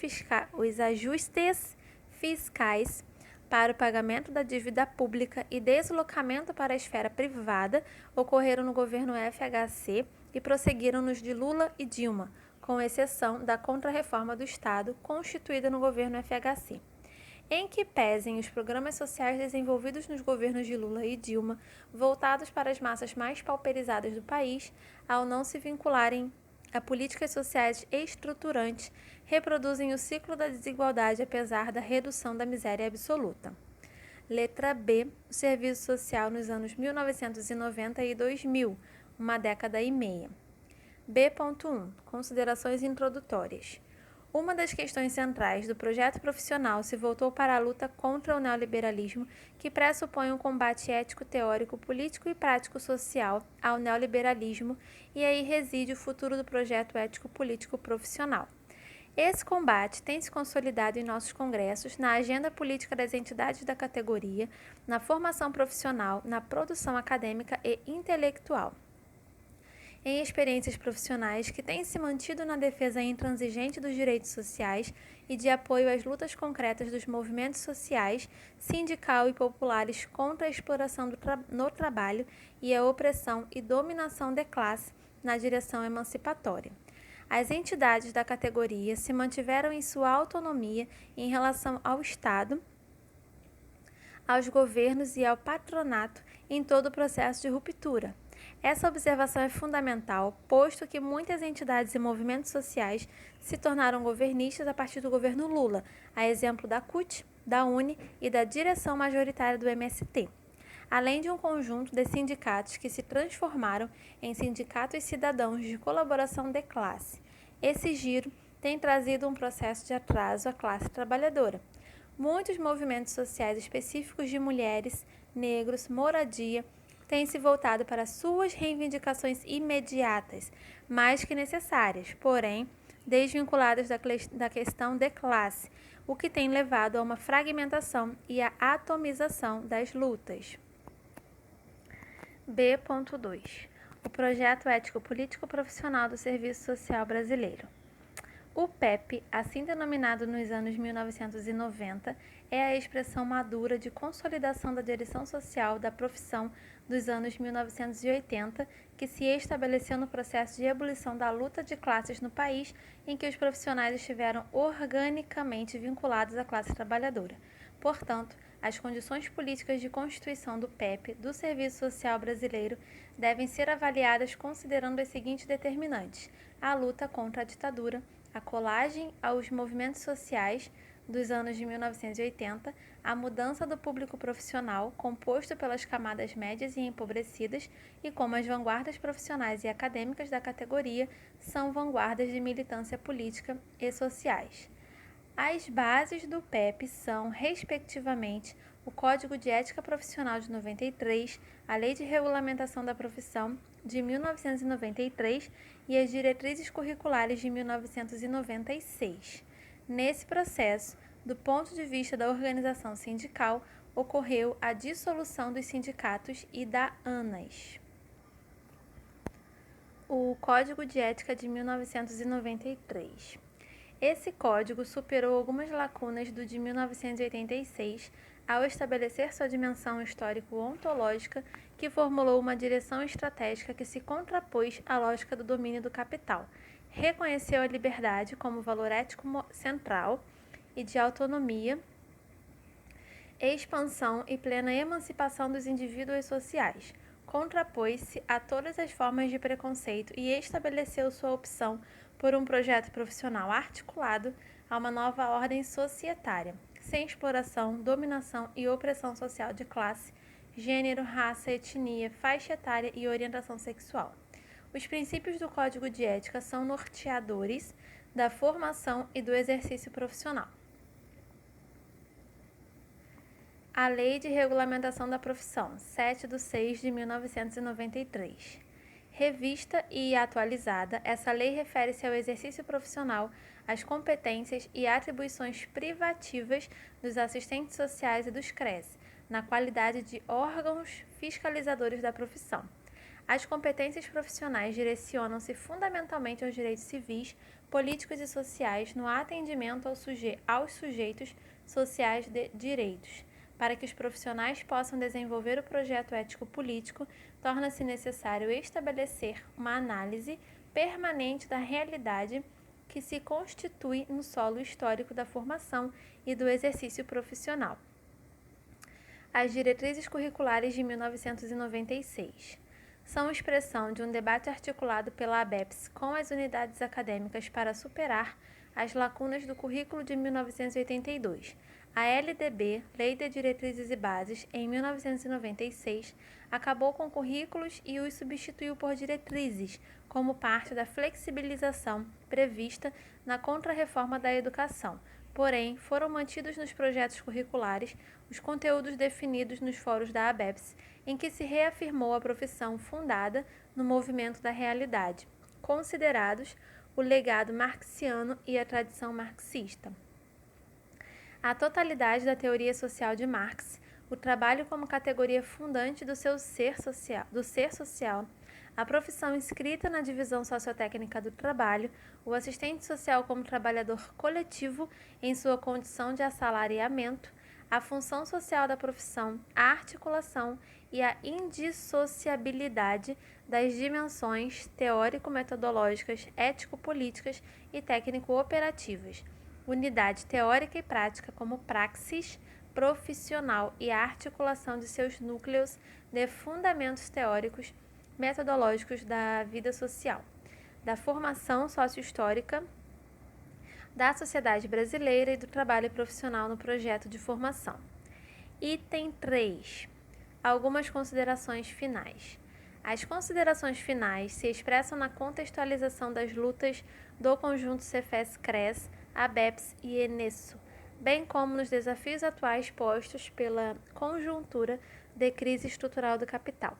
fiscais para o pagamento da dívida pública e deslocamento para a esfera privada ocorreram no governo FHC e prosseguiram nos de Lula e Dilma, com exceção da Contra-Reforma do Estado, constituída no governo FHC, em que pesem os programas sociais desenvolvidos nos governos de Lula e Dilma, voltados para as massas mais pauperizadas do país, ao não se vincularem a políticas sociais estruturantes, reproduzem o ciclo da desigualdade apesar da redução da miséria absoluta. Letra B, o serviço social nos anos 1990 e 2000, uma década e meia. B.1. Considerações introdutórias. Uma das questões centrais do projeto profissional se voltou para a luta contra o neoliberalismo, que pressupõe um combate ético, teórico, político e prático-social ao neoliberalismo, e aí reside o futuro do projeto ético-político profissional. Esse combate tem se consolidado em nossos congressos, na agenda política das entidades da categoria, na formação profissional, na produção acadêmica e intelectual. Em experiências profissionais que têm se mantido na defesa intransigente dos direitos sociais e de apoio às lutas concretas dos movimentos sociais, sindical e populares contra a exploração no trabalho e a opressão e dominação de classe na direção emancipatória. As entidades da categoria se mantiveram em sua autonomia em relação ao Estado, aos governos e ao patronato em todo o processo de ruptura. Essa observação é fundamental, posto que muitas entidades e movimentos sociais se tornaram governistas a partir do governo Lula, a exemplo da CUT, da UNE e da direção majoritária do MST, além de um conjunto de sindicatos que se transformaram em sindicatos cidadãos de colaboração de classe. Esse giro tem trazido um processo de atraso à classe trabalhadora. Muitos movimentos sociais específicos de mulheres, negros, moradia, têm se voltado para suas reivindicações imediatas, mais que necessárias, porém desvinculadas da questão de classe, o que tem levado a uma fragmentação e a atomização das lutas. B.2. O Projeto Ético-Político Profissional do Serviço Social Brasileiro. O PEP, assim denominado nos anos 1990, é a expressão madura de consolidação da direção social da profissão dos anos 1980, que se estabeleceu no processo de ebulição da luta de classes no país, em que os profissionais estiveram organicamente vinculados à classe trabalhadora. Portanto, as condições políticas de constituição do PEP, do Serviço Social Brasileiro, devem ser avaliadas considerando as seguintes determinantes: a luta contra a ditadura, a colagem aos movimentos sociais dos anos de 1980, a mudança do público profissional, composto pelas camadas médias e empobrecidas, e como as vanguardas profissionais e acadêmicas da categoria são vanguardas de militância política e sociais. As bases do PEP são, respectivamente, o Código de Ética Profissional de 93, a Lei de Regulamentação da Profissão de 1993 e as Diretrizes Curriculares de 1996. Nesse processo, do ponto de vista da organização sindical, ocorreu a dissolução dos sindicatos e da ANAS. O Código de Ética de 1993. Esse código superou algumas lacunas do de 1986 ao estabelecer sua dimensão histórico-ontológica, que formulou uma direção estratégica que se contrapôs à lógica do domínio do capital, reconheceu a liberdade como valor ético central e de autonomia, expansão e plena emancipação dos indivíduos sociais, contrapôs-se a todas as formas de preconceito e estabeleceu sua opção por um projeto profissional articulado a uma nova ordem societária, sem exploração, dominação e opressão social de classe, gênero, raça, etnia, faixa etária e orientação sexual. Os princípios do Código de Ética são norteadores da formação e do exercício profissional. A Lei de Regulamentação da Profissão, 7/6/1993. Revista e atualizada, essa lei refere-se ao exercício profissional, às competências e atribuições privativas dos assistentes sociais e dos CRES, na qualidade de órgãos fiscalizadores da profissão. As competências profissionais direcionam-se fundamentalmente aos direitos civis, políticos e sociais no atendimento aos sujeitos sociais de direitos, Para que os profissionais possam desenvolver o projeto ético-político, torna-se necessário estabelecer uma análise permanente da realidade que se constitui no solo histórico da formação e do exercício profissional. As diretrizes curriculares de 1996 são expressão de um debate articulado pela ABEPS com as unidades acadêmicas para superar as lacunas do currículo de 1982. A LDB, Lei de Diretrizes e Bases, em 1996, acabou com currículos e os substituiu por diretrizes, como parte da flexibilização prevista na Contra-Reforma da Educação. Porém, foram mantidos nos projetos curriculares os conteúdos definidos nos fóruns da ABEPS, em que se reafirmou a profissão fundada no movimento da realidade, considerados o legado marxiano e a tradição marxista. A totalidade da teoria social de Marx, o trabalho como categoria fundante do seu ser social, a profissão inscrita na divisão sociotécnica do trabalho, o assistente social como trabalhador coletivo em sua condição de assalariamento, a função social da profissão, a articulação e a indissociabilidade das dimensões teórico-metodológicas, ético-políticas e técnico-operativas, unidade teórica e prática como praxis profissional e a articulação de seus núcleos de fundamentos teóricos metodológicos da vida social, da formação sócio-histórica da sociedade brasileira e do trabalho profissional no projeto de formação. Item 3. Algumas considerações finais. As considerações finais se expressam na contextualização das lutas do conjunto Cefes-CRES, ABEPS e ENESO, bem como nos desafios atuais postos pela conjuntura de crise estrutural do capital.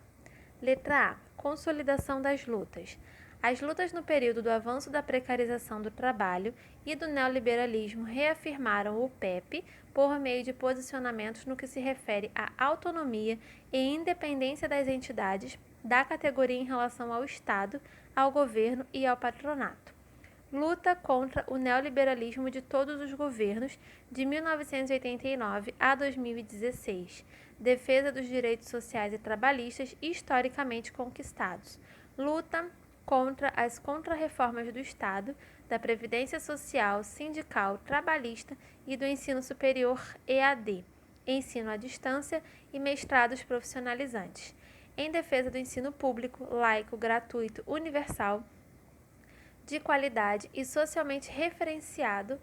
Letra A. Consolidação das lutas. As lutas no período do avanço da precarização do trabalho e do neoliberalismo reafirmaram o PEP por meio de posicionamentos no que se refere à autonomia e independência das entidades da categoria em relação ao Estado, ao governo e ao patronato. Luta contra o neoliberalismo de todos os governos de 1989 a 2016. Defesa dos direitos sociais e trabalhistas historicamente conquistados. Luta contra as contrarreformas do Estado, da Previdência Social, sindical, trabalhista e do ensino superior EAD, ensino à distância e mestrados profissionalizantes. Em defesa do ensino público, laico, gratuito, universal, de qualidade e socialmente referenciado,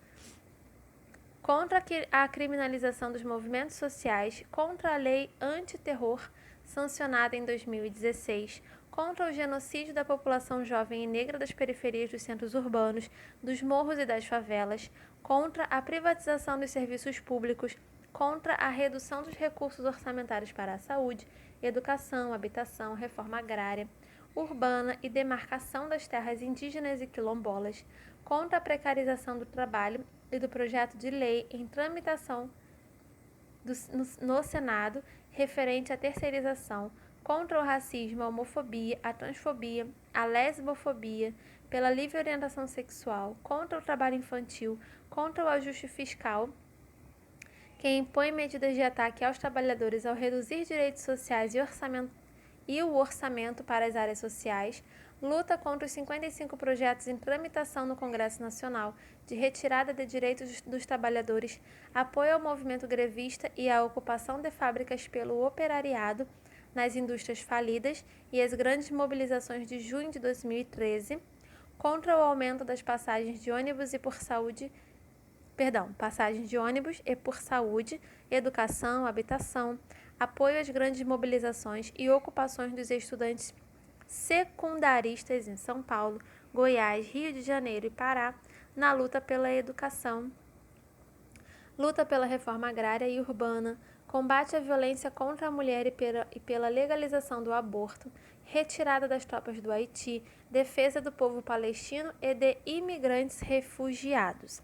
contra a criminalização dos movimentos sociais, contra a lei antiterror sancionada em 2016, contra o genocídio da população jovem e negra das periferias dos centros urbanos, dos morros e das favelas, contra a privatização dos serviços públicos, contra a redução dos recursos orçamentários para a saúde, educação, habitação, reforma agrária, urbana e demarcação das terras indígenas e quilombolas, contra a precarização do trabalho e do projeto de lei em tramitação no Senado referente à terceirização, contra o racismo, a homofobia, a transfobia, a lesbofobia, pela livre orientação sexual, contra o trabalho infantil, contra o ajuste fiscal, que impõe medidas de ataque aos trabalhadores ao reduzir direitos sociais e o orçamento para as áreas sociais, luta contra os 55 projetos em tramitação no Congresso Nacional de retirada de direitos dos trabalhadores, apoio ao movimento grevista e à ocupação de fábricas pelo operariado nas indústrias falidas e as grandes mobilizações de junho de 2013, contra o aumento das passagens de ônibus e por saúde, educação, habitação, apoio às grandes mobilizações e ocupações dos estudantes secundaristas em São Paulo, Goiás, Rio de Janeiro e Pará, na luta pela educação, luta pela reforma agrária e urbana, combate à violência contra a mulher e pela legalização do aborto, retirada das tropas do Haiti, defesa do povo palestino e de imigrantes refugiados.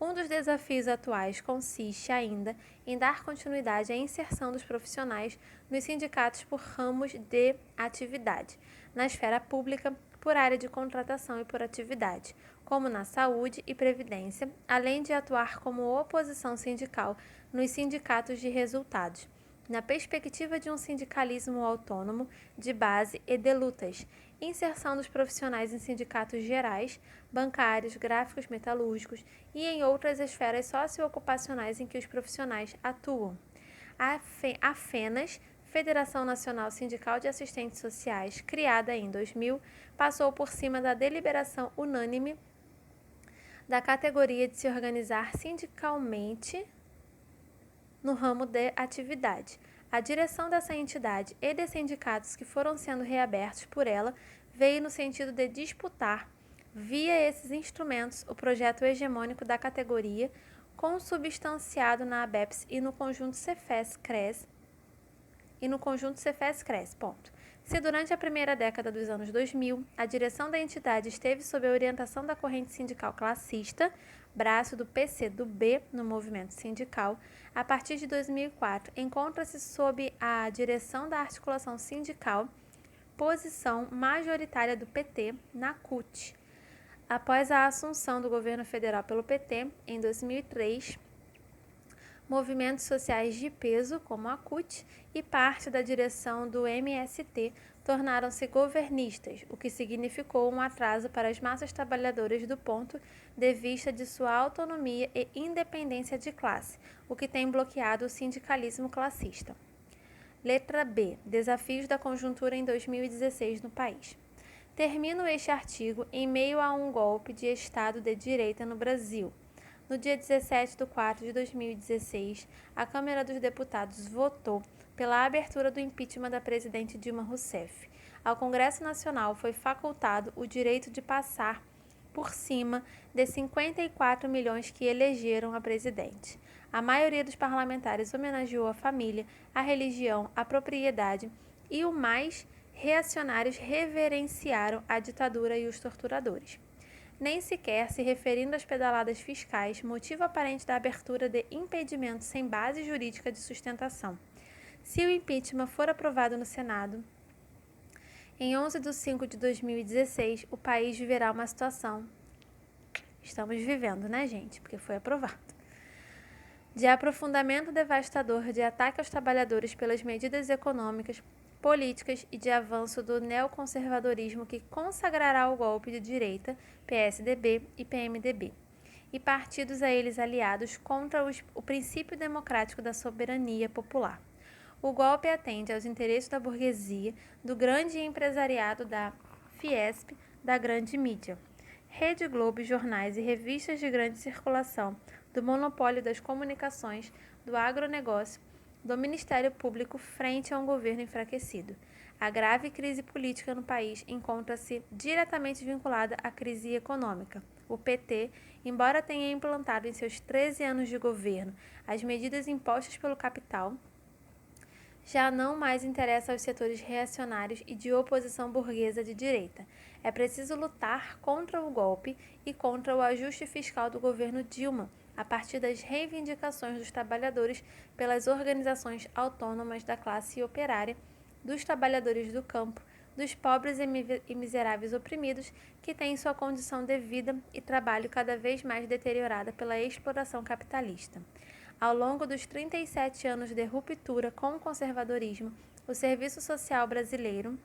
Um dos desafios atuais consiste ainda em dar continuidade à inserção dos profissionais nos sindicatos por ramos de atividade, na esfera pública, por área de contratação e por atividade, como na saúde e previdência, além de atuar como oposição sindical nos sindicatos de resultados, na perspectiva de um sindicalismo autônomo, de base e de lutas, inserção dos profissionais em sindicatos gerais, bancários, gráficos metalúrgicos e em outras esferas socioocupacionais em que os profissionais atuam. A FENAS, Federação Nacional Sindical de Assistentes Sociais, criada em 2000, passou por cima da deliberação unânime da categoria de se organizar sindicalmente no ramo de atividade. A direção dessa entidade e de sindicatos que foram sendo reabertos por ela veio no sentido de disputar, via esses instrumentos, o projeto hegemônico da categoria, consubstanciado na ABEPS e no conjunto Cefes-Cres. Se durante a primeira década dos anos 2000, a direção da entidade esteve sob a orientação da corrente sindical classista, braço do PCdoB no movimento sindical, a partir de 2004 encontra-se sob a direção da articulação sindical, posição majoritária do PT na CUT. Após a assunção do governo federal pelo PT, em 2003, movimentos sociais de peso, como a CUT, e parte da direção do MST tornaram-se governistas, o que significou um atraso para as massas trabalhadoras do ponto de vista de sua autonomia e independência de classe, o que tem bloqueado o sindicalismo classista. Letra B. Desafios da conjuntura em 2016 no país. Termino este artigo em meio a um golpe de Estado de direita no Brasil. No dia 17 de 4 de 2016, a Câmara dos Deputados votou pela abertura do impeachment da presidente Dilma Rousseff. Ao Congresso Nacional foi facultado o direito de passar por cima de 54 milhões que elegeram a presidente. A maioria dos parlamentares homenageou a família, a religião, a propriedade e os mais reacionários reverenciaram a ditadura e os torturadores. Nem sequer se referindo às pedaladas fiscais, motivo aparente da abertura de impedimento sem base jurídica de sustentação. Se o impeachment for aprovado no Senado, em 11 de 5 de 2016, o país viverá uma situação, estamos vivendo, né, gente, porque foi aprovado, de aprofundamento devastador de ataque aos trabalhadores pelas medidas econômicas, políticas e de avanço do neoconservadorismo que consagrará o golpe de direita, PSDB e PMDB, e partidos a eles aliados contra o princípio democrático da soberania popular. O golpe atende aos interesses da burguesia, do grande empresariado da Fiesp, da grande mídia, Rede Globo, jornais e revistas de grande circulação, do monopólio das comunicações, do agronegócio, do Ministério Público frente a um governo enfraquecido. A grave crise política no país encontra-se diretamente vinculada à crise econômica. O PT, embora tenha implantado em seus 13 anos de governo as medidas impostas pelo capital, já não mais interessa aos setores reacionários e de oposição burguesa de direita. É preciso lutar contra o golpe e contra o ajuste fiscal do governo Dilma, a partir das reivindicações dos trabalhadores pelas organizações autônomas da classe operária, dos trabalhadores do campo, dos pobres e miseráveis oprimidos que têm sua condição de vida e trabalho cada vez mais deteriorada pela exploração capitalista. Ao longo dos 37 anos de ruptura com o conservadorismo, o serviço social brasileiro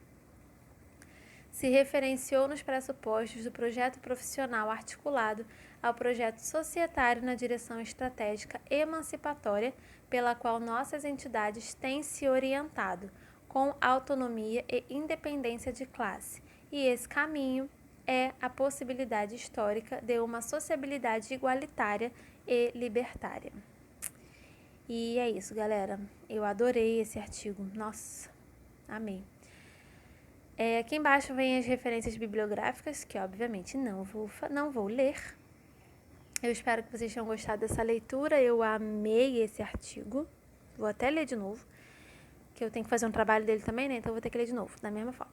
se referenciou nos pressupostos do projeto profissional articulado ao projeto societário na direção estratégica emancipatória pela qual nossas entidades têm se orientado, com autonomia e independência de classe. E esse caminho é a possibilidade histórica de uma sociabilidade igualitária e libertária. E é isso, galera. Eu adorei esse artigo. Nossa, amei. Aqui embaixo vem as referências bibliográficas, que obviamente não vou ler. Eu espero que vocês tenham gostado dessa leitura. Eu amei esse artigo. Vou até ler de novo, que eu tenho que fazer um trabalho dele também, né? Então eu vou ter que ler de novo, da mesma forma.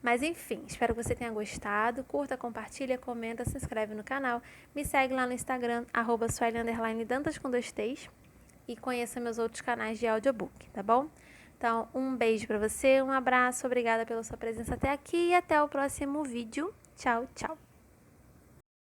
Mas enfim, espero que você tenha gostado. Curta, compartilha, comenta, se inscreve no canal. Me segue lá no Instagram, @sueli_dantas com 2 T's. E conheça meus outros canais de audiobook, tá bom? Então, um beijo pra você, um abraço, obrigada pela sua presença até aqui e até o próximo vídeo. Tchau, tchau!